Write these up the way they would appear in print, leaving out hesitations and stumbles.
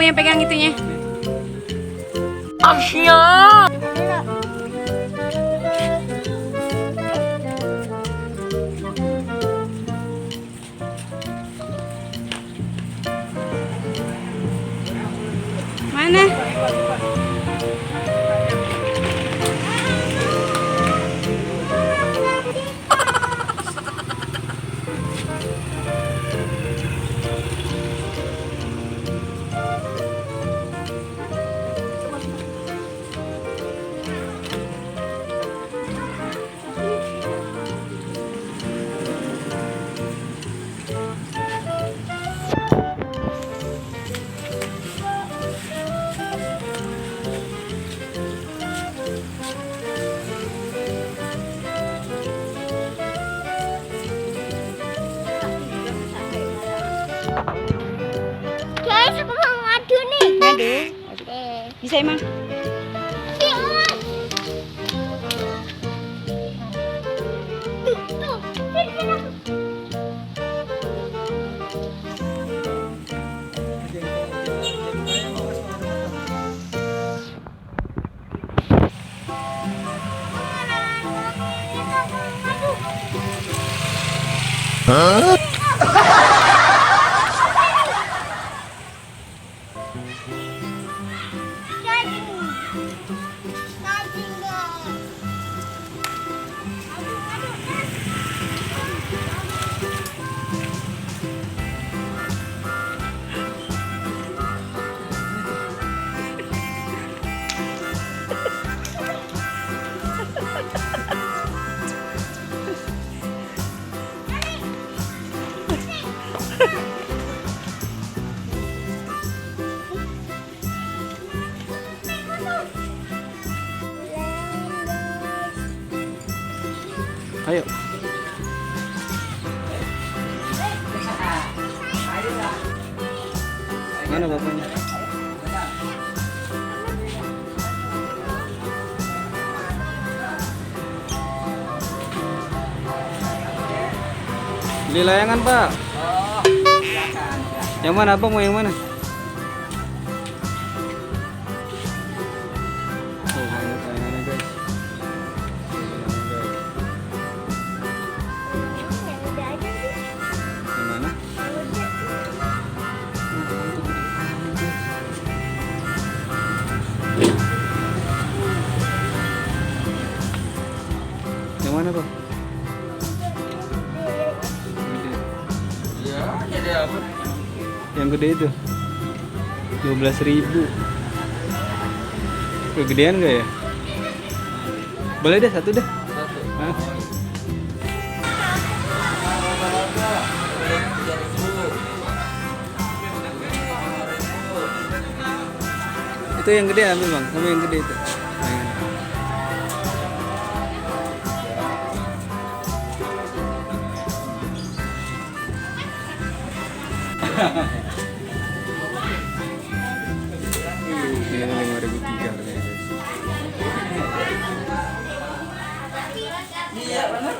kamu yang pegang itunya. Asia. Mana? Guys, aku mau ngadu nih. Ngadu. Oke. Bisa emang? Tuh, tuh. Sini, aku. Ayo. Mana bapaknya? Beli layangan, Pak. Yang mana, Abang? Mau yang mana? Oh, banyak layangannya, guys. Yang mana? Yang mana, Bang? Gede. Ya, jadi apa? Yang gede itu 12.000. Kegedean gak ya? Boleh deh, satu deh. Hah? Itu yang gede ambil, Bang. Kamu yang gede itu. Ini ada 5.003 harganya, guys. Iya, benar.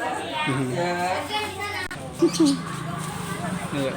Iya.